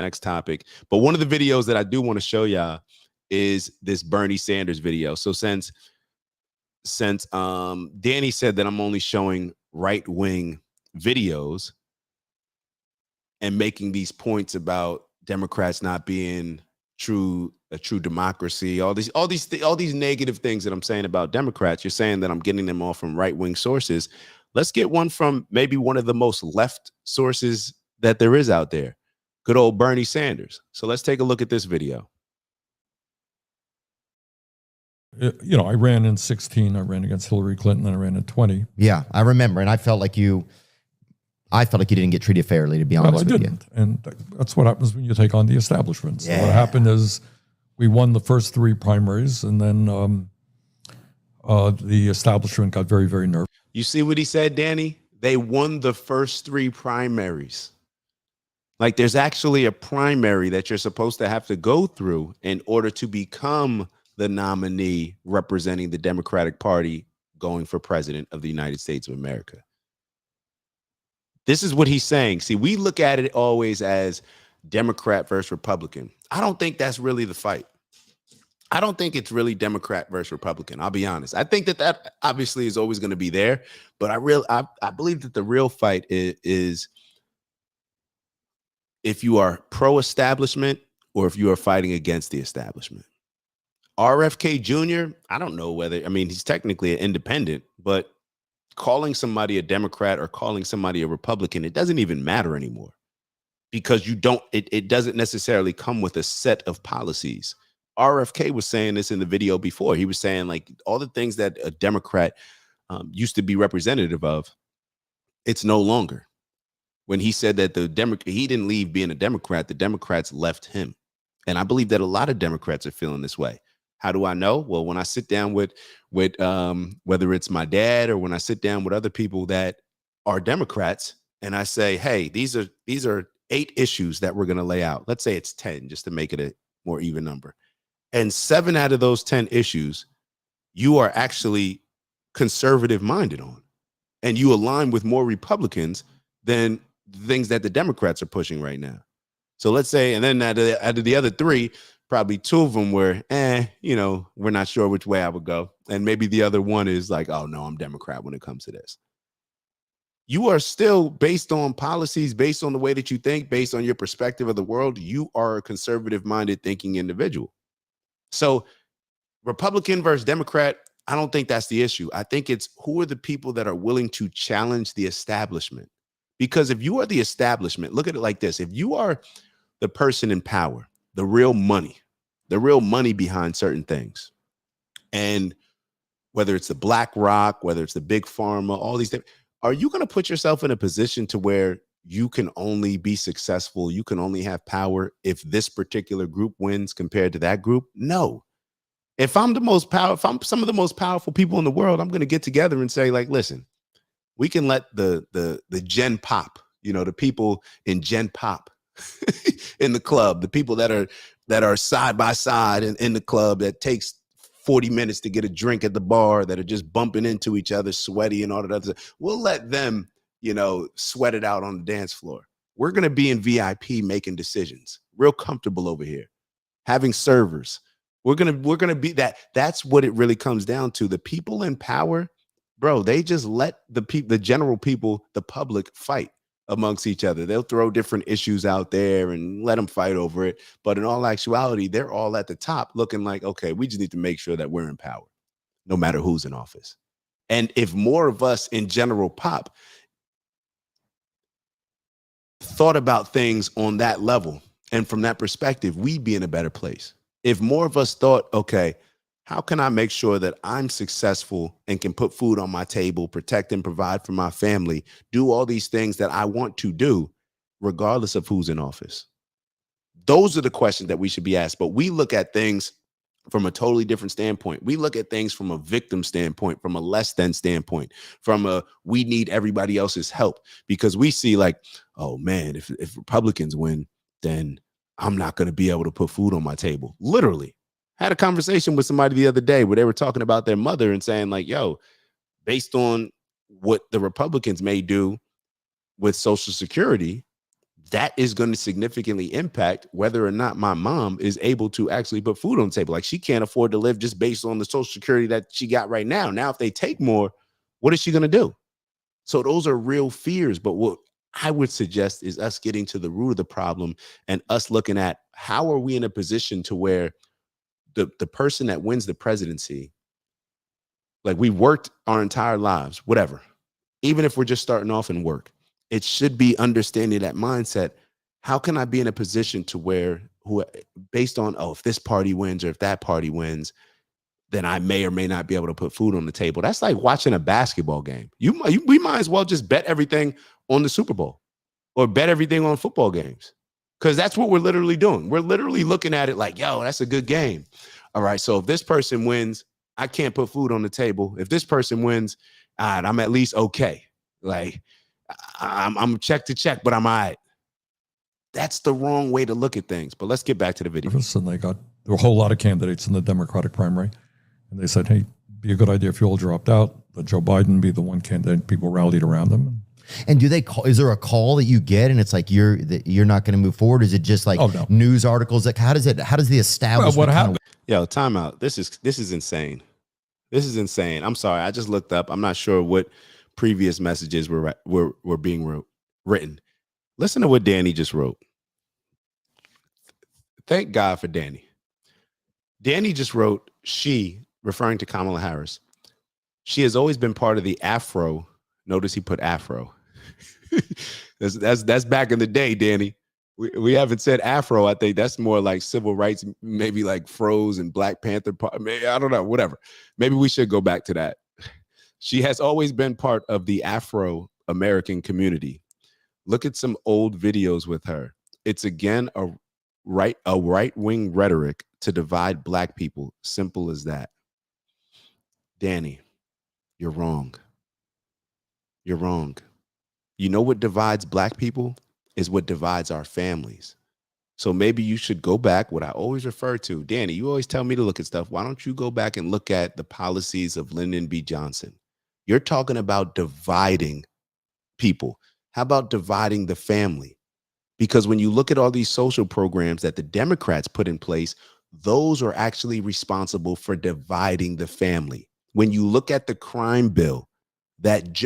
next topic. But one of the videos that I do want to show y'all is this Bernie Sanders video. So since Danny said that I'm only showing right-wing videos and making these points about Democrats not being a true democracy, all these negative things that I'm saying about Democrats, you're saying that I'm getting them all from right-wing sources. Let's get one from maybe one of the most left sources that there is out there. Good old Bernie Sanders. So let's take a look at this video. You know, I ran in 16, I ran against Hillary Clinton, and I ran in 20. Yeah, I remember. And I felt like you didn't get treated fairly, to be honest with you. And that's what happens when you take on the establishment. So what happened is we won the first 3 primaries, and then the establishment got very, very nervous. You see what he said, Danny? They won the first 3 primaries. Like, there's actually a primary that you're supposed to have to go through in order to become the nominee representing the Democratic Party going for president of the United States of America. This is what he's saying. See, we look at it always as Democrat versus Republican. I don't think that's really the fight. I don't think it's really Democrat versus Republican. I'll be honest. I think that obviously is always going to be there, but I believe that the real fight is if you are pro-establishment or if you are fighting against the establishment. RFK Jr., I don't know whether, I mean, he's technically an independent, but calling somebody a Democrat or calling somebody a Republican, it doesn't even matter anymore, because it doesn't necessarily come with a set of policies. RFK was saying this in the video before. He was saying, like, all the things that a Democrat used to be representative of, it's no longer. When he said that he didn't leave being a Democrat, the Democrats left him. And I believe that a lot of Democrats are feeling this way. How do I know? Well, when I sit down with whether it's my dad or when I sit down with other people that are Democrats, and I say, hey, these are 8 issues that we're going to lay out. Let's say it's 10, just to make it a more even number. And 7 out of those 10 issues, you are actually conservative minded on, and you align with more Republicans than the things that the Democrats are pushing right now. So let's say, and then out of the other 3, probably 2 of them were, we're not sure which way I would go. And maybe the other one is like, oh no, I'm Democrat when it comes to this. You are still, based on policies, based on the way that you think, based on your perspective of the world, you are a conservative minded thinking individual. So Republican versus Democrat, I don't think that's the issue. I think it's who are the people that are willing to challenge the establishment. Because if you are the establishment, look at it like this. If you are the person in power, the real money behind certain things, and whether it's the BlackRock, whether it's the big pharma, all these things, are you going to put yourself in a position to where you can only be successful, you can only have power if this particular group wins compared to that group? No. If I'm some of the most powerful people in the world, I'm going to get together and say, like, listen, we can let the Gen Pop, the people in Gen Pop in the club, the people that are side by side in the club, that takes 40 minutes to get a drink at the bar, that are just bumping into each other, sweaty and all that other stuff. We'll let them, sweat it out on the dance floor. We're going to be in VIP making decisions, real comfortable over here, having servers. We're going to be that. That's what it really comes down to. The people in power, bro, they just let the general people, the public, fight amongst each other. They'll throw different issues out there and let them fight over it. But in all actuality, they're all at the top looking like, okay, we just need to make sure that we're in power, no matter who's in office. And if more of us in general pop thought about things on that level and from that perspective, we'd be in a better place. If more of us thought, okay, how can I make sure that I'm successful and can put food on my table, protect and provide for my family, do all these things that I want to do, regardless of who's in office? Those are the questions that we should be asked. But we look at things from a totally different standpoint. We look at things from a victim standpoint, from a less than standpoint, from a we need everybody else's help, because we see like, oh man, if Republicans win, then I'm not going to be able to put food on my table. Literally. Had a conversation with somebody the other day where they were talking about their mother and saying like, yo, based on what the Republicans may do with Social Security, that is going to significantly impact whether or not my mom is able to actually put food on the table. Like, she can't afford to live just based on the Social Security that she got right now. Now, if they take more, what is she going to do? So those are real fears. But what I would suggest is us getting to the root of the problem and us looking at how are we in a position to where the person that wins the presidency, like, we worked our entire lives, whatever, even if we're just starting off in work, it should be understanding that mindset. How can I be in a position to where, based on, oh, if this party wins or if that party wins, then I may or may not be able to put food on the table. That's like watching a basketball game. We might as well just bet everything on the Super Bowl or bet everything on football games, because that's what we're literally doing. We're literally looking at it like, yo, that's a good game. All right, so if this person wins, I can't put food on the table. If this person wins, I'm at least okay. Like, I'm check to check, but I'm all right. That's the wrong way to look at things. But let's get back to the video. And there were a whole lot of candidates in the Democratic primary. And they said, hey, be a good idea if you all dropped out, let Joe Biden be the one candidate. People rallied around him. And do they call? Is there a call that you get, and it's like you're not going to move forward? Is it just like news articles? Like, how does the establishment? Well, what happened? Yo, time out. This is insane. This is insane. I'm sorry. I just looked up. I'm not sure what previous messages were being written. Listen to what Danny just wrote. Thank God for Danny. Danny just wrote, she, referring to Kamala Harris, she has always been part of the Afro. Notice he put Afro. That's back in the day, Danny. We haven't said Afro. I think that's more like civil rights, maybe like Froze and Black Panther. I don't know, whatever. Maybe we should go back to that. She has always been part of the Afro-American community. Look at some old videos with her. It's again a right-wing rhetoric to divide Black people. Simple as that. Danny, you're wrong. You're wrong. You know what divides Black people is what divides our families. So maybe you should go back, what I always refer to. Danny, you always tell me to look at stuff. Why don't you go back and look at the policies of Lyndon B. Johnson? You're talking about dividing people. How about dividing the family? Because when you look at all these social programs that the Democrats put in place, those are actually responsible for dividing the family. When you look at the crime bill that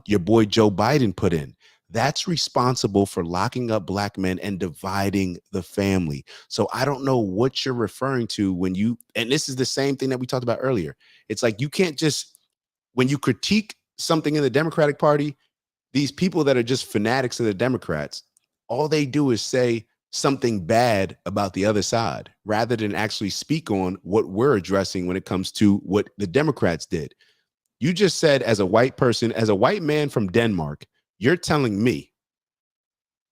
your boy Joe Biden put in, that's responsible for locking up Black men and dividing the family. So I don't know what you're referring to when you, and this is the same thing that we talked about earlier. It's like, you can't just, when you critique something in the Democratic Party, these people that are just fanatics of the Democrats, all they do is say something bad about the other side rather than actually speak on what we're addressing when it comes to what the Democrats did. You just said, as a white person, as a white man from Denmark, you're telling me,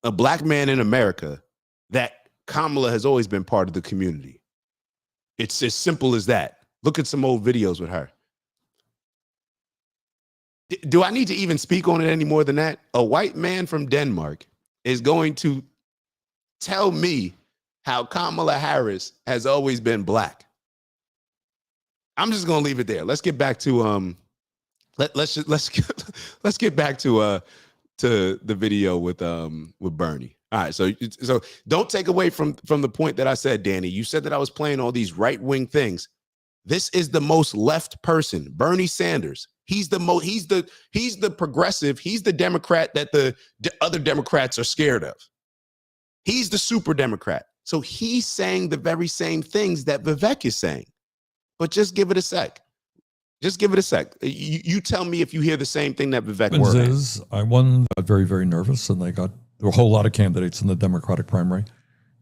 a Black man in America, that Kamala has always been part of the community. It's as simple as that. Look at some old videos with her. Do I need to even speak on it any more than that? A white man from Denmark is going to tell me how Kamala Harris has always been Black. I'm just going to leave it there. Let's get back to let's get back to the video with Bernie. All right, so don't take away from the point that I said, Danny. You said that I was playing all these right-wing things. This is the most left person, Bernie Sanders. He's the progressive. He's the Democrat that the other Democrats are scared of. He's the super Democrat. So he's saying the very same things that Vivek is saying. But just give it a sec. Just give it a sec. You tell me if you hear the same thing that Vivek word. I won, got very, very nervous, and there were a whole lot of candidates in the Democratic primary.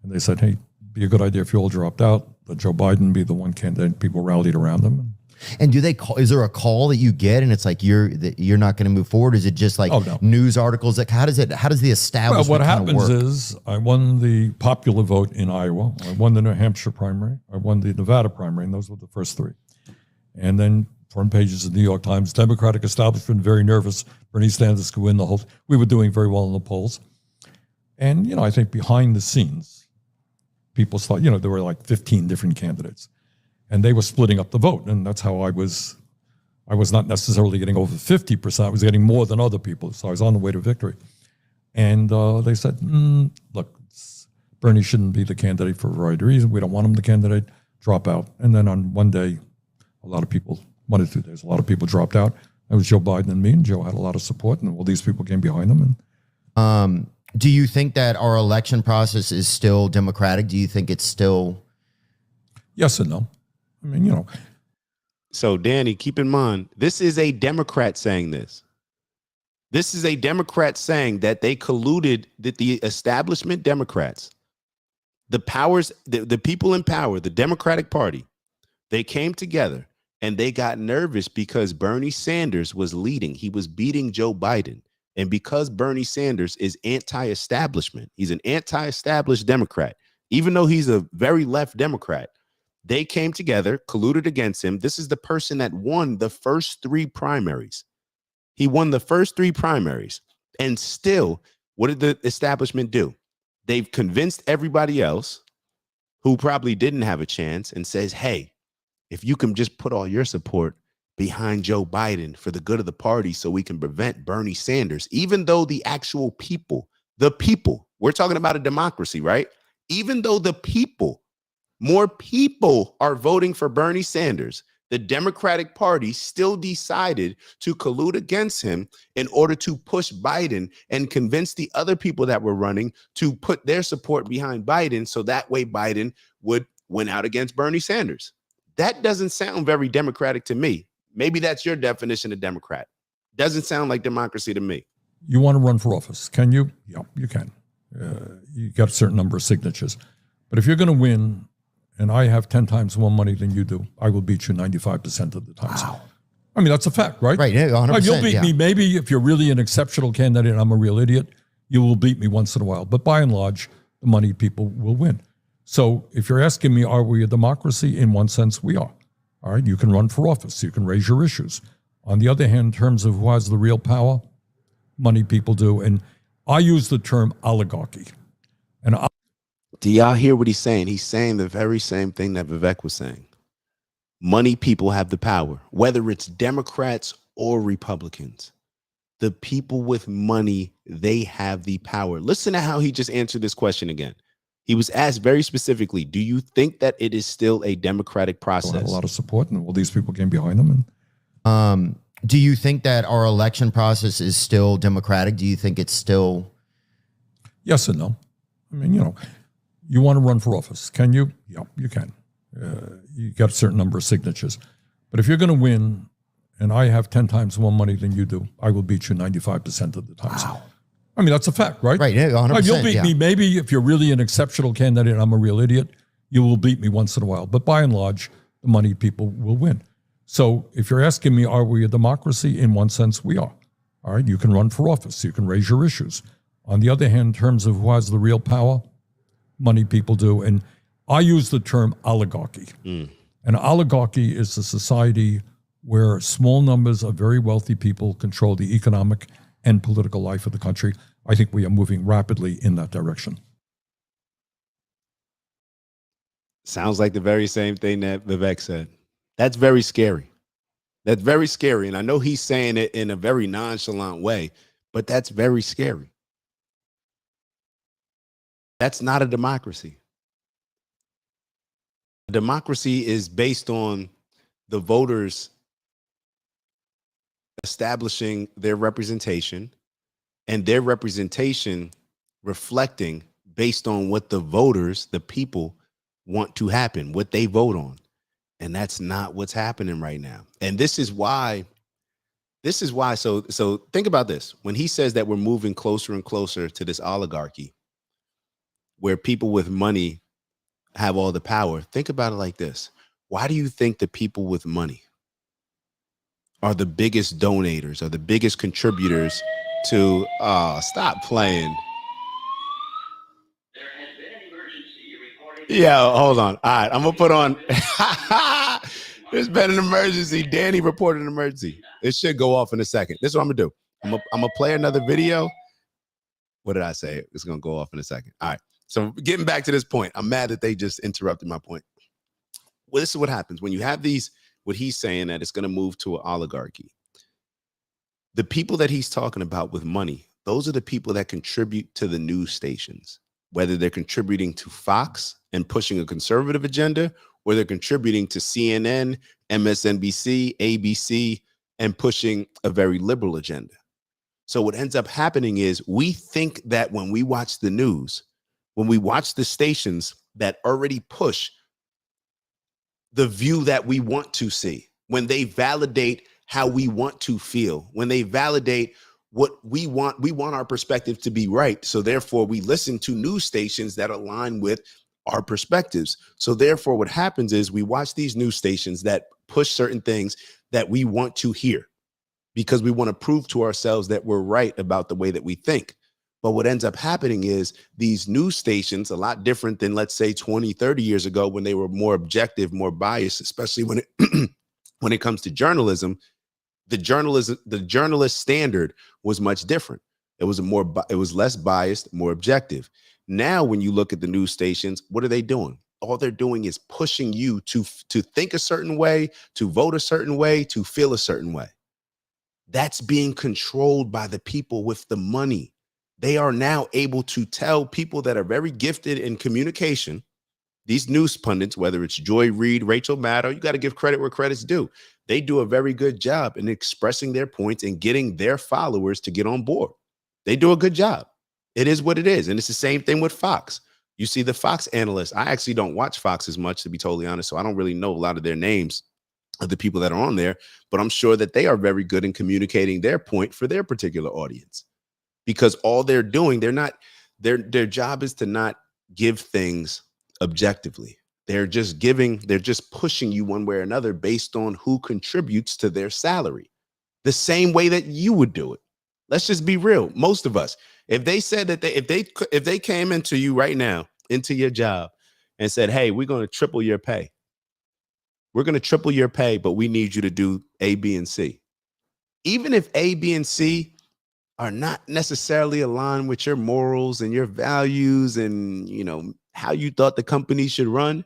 And they said, hey, be a good idea if you all dropped out, let Joe Biden be the one candidate. People rallied around him. And do they call? Is there a call that you get, and it's like you're not going to move forward? Is it just like news articles? Like, how does the establishment? Well, what happens is, I won the popular vote in Iowa. I won the New Hampshire primary. I won the Nevada primary, and those were the first three. And then front pages of the New York Times, Democratic establishment very nervous. Bernie Sanders could win the whole. We were doing very well in the polls, and I think behind the scenes, people thought there were like 15 different candidates. And they were splitting up the vote, and that's how I was not necessarily getting over 50%. I was getting more than other people, so I was on the way to victory. And they said, look, Bernie shouldn't be the candidate for a variety of reasons. We don't want him the candidate, drop out. And then on one day, a lot of people, 1 or 2 days, a lot of people dropped out. It was Joe Biden and me, and Joe had a lot of support, and all these people came behind him. And do you think that our election process is still democratic? Do you think it's still? Yes and no. I mean, you know. So, Danny, keep in mind, this is a Democrat saying this. This is a Democrat saying that they colluded, that the establishment Democrats, the powers, the people in power, the Democratic Party, they came together and they got nervous because Bernie Sanders was leading. He was beating Joe Biden. And because Bernie Sanders is anti-establishment, he's an anti-established Democrat, even though he's a very left Democrat, they came together, colluded against him. This is the person that won the first 3 primaries. He won the first 3 primaries. And still, what did the establishment do? They've convinced everybody else who probably didn't have a chance and says, hey, if you can just put all your support behind Joe Biden for the good of the party so we can prevent Bernie Sanders, even though the actual people, we're talking about a democracy, right? Even though more people are voting for Bernie Sanders, the Democratic Party still decided to collude against him in order to push Biden and convince the other people that were running to put their support behind Biden so that way Biden would win out against Bernie Sanders. That doesn't sound very democratic to me. Maybe that's your definition of Democrat. Doesn't sound like democracy to me. You want to run for office? Can you? Yeah, you can. You got a certain number of signatures. But if you're going to win, and I have 10 times more money than you do, I will beat you 95% of the time. Wow. I mean, that's a fact, right? Right, 100%. You'll beat me. Maybe if you're really an exceptional candidate and I'm a real idiot, you will beat me once in a while. But by and large, the money people will win. So if you're asking me, are we a democracy? In one sense, we are. All right, you can run for office. You can raise your issues. On the other hand, in terms of who has the real power, money people do. And I use the term oligarchy. And do y'all hear what he's saying? He's saying the very same thing that Vivek was saying. Money people have the power, whether it's Democrats or Republicans. The people with money, they have the power. Listen to how he just answered this question again. He was asked very specifically, do you think that it is still a democratic process? Had a lot of support, and all these people came behind them. And do you think that our election process is still democratic? Do you think it's still? Yes and no. I mean, you know, you want to run for office. Can you? Yeah, you can. You got a certain number of signatures. But if you're going to win, and I have 10 times more money than you do, I will beat you 95% of the time. Wow. I mean, that's a fact, right? Right, 100%. You'll beat me. Maybe if you're really an exceptional candidate and I'm a real idiot, you will beat me once in a while. But by and large, the money people will win. So if you're asking me, are we a democracy? In one sense, we are. All right, you can run for office. You can raise your issues. On the other hand, in terms of who has the real power, money people do. And I use the term oligarchy. An oligarchy is a society where small numbers of very wealthy people control the economic and political life of the country. I think we are moving rapidly in that direction. Sounds like the very same thing that Vivek said. That's very scary. That's very scary. And I know he's saying it in a very nonchalant way, but that's very scary. That's not a democracy. A democracy is based on the voters establishing their representation and their representation reflecting based on what the voters, the people, want to happen, what they vote on. And that's not what's happening right now. And this is why, so think about this. When he says that we're moving closer and closer to this oligarchy, where people with money have all the power, think about it like this. Why do you think the people with money are the biggest donators, are the biggest contributors to, stop playing. There has been an emergency reported. Yeah, hold on. All right, I'm gonna put on. There's been an emergency. Danny reported an emergency. It should go off in a second. This is what I'm gonna do. I'm gonna play another video. What did I say? It's gonna go off in a second. All right. So getting back to this point, I'm mad that they just interrupted my point. Well, this is what happens when you have these, what he's saying that it's going to move to an oligarchy. The people that he's talking about with money, those are the people that contribute to the news stations, whether they're contributing to Fox and pushing a conservative agenda, or they're contributing to CNN, MSNBC, ABC, and pushing a very liberal agenda. So what ends up happening is we think that when we watch the news, when we watch the stations that already push the view that we want to see, when they validate how we want to feel, when they validate what we want our perspective to be right. So therefore we listen to news stations that align with our perspectives. So therefore what happens is we watch these news stations that push certain things that we want to hear because we want to prove to ourselves that we're right about the way that we think. But what ends up happening is these news stations, a lot different than, let's say, 20, 30 years ago when they were more objective, more biased, especially when it when it comes to journalism. The journalist standard was much different. It was less biased, more objective. Now, when you look at the news stations, what are they doing? All they're doing is pushing you to think a certain way, to vote a certain way, to feel a certain way. That's being controlled by the people with the money. They are now able to tell people that are very gifted in communication, these news pundits, whether it's Joy Reid, Rachel Maddow, you got to give credit where credit's due. They do a very good job in expressing their points and getting their followers to get on board. They do a good job. It is what it is. And it's the same thing with Fox. You see the Fox analysts. I actually don't watch Fox as much, to be totally honest. So I don't really know a lot of their names of the people that are on there, but I'm sure that they are very good in communicating their point for their particular audience, because all they're doing, their job is to not give things objectively. They're just pushing you one way or another based on who contributes to their salary, the same way that you would do it. Let's just be real. Most of us, if they said that if they came into you right now, into your job and said, hey, we're going to triple your pay. We're going to triple your pay, but we need you to do A, B, and C. Even if A, B, and C are not necessarily aligned with your morals and your values and, you know, how you thought the company should run,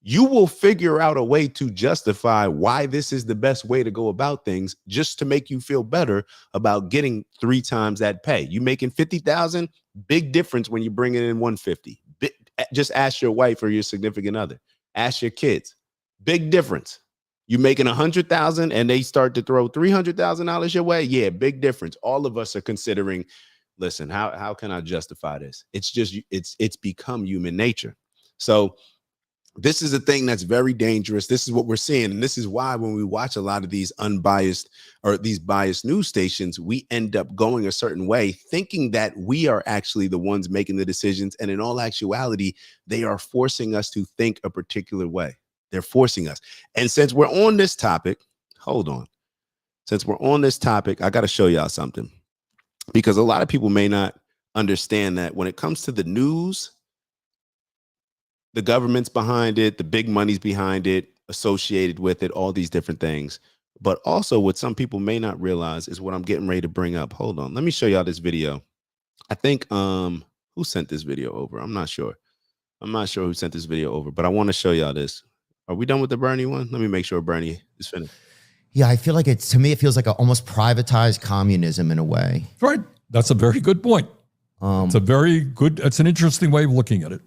you will figure out a way to justify why this is the best way to go about things, just to make you feel better about getting 3 times that pay. You making 50,000, big difference when you bring it in 150. Just ask your wife or your significant other. Ask your kids. Big difference. You making 100,000 and they start to throw $300,000 your way. Yeah, big difference. All of us are considering, listen, how can I justify this? It's just, it's become human nature. So this is a thing that's very dangerous. This is what we're seeing. And this is why when we watch a lot of these unbiased or these biased news stations, we end up going a certain way, thinking that we are actually the ones making the decisions. And in all actuality, they are forcing us to think a particular way. They're forcing us. And since we're on this topic, hold on. Since we're on this topic, I got to show y'all something, because a lot of people may not understand that when it comes to the news, the government's behind it, the big money's behind it, associated with it, all these different things. But also what some people may not realize is what I'm getting ready to bring up. Hold on. Let me show y'all this video. I think, who sent this video over? I'm not sure. I'm not sure who sent this video over, but I want to show y'all this. Are we done with the Bernie one? Let me make sure Bernie is finished. Yeah, I feel like to me, it feels like a almost privatized communism in a way. Right. That's a very good point. It's an interesting way of looking at it.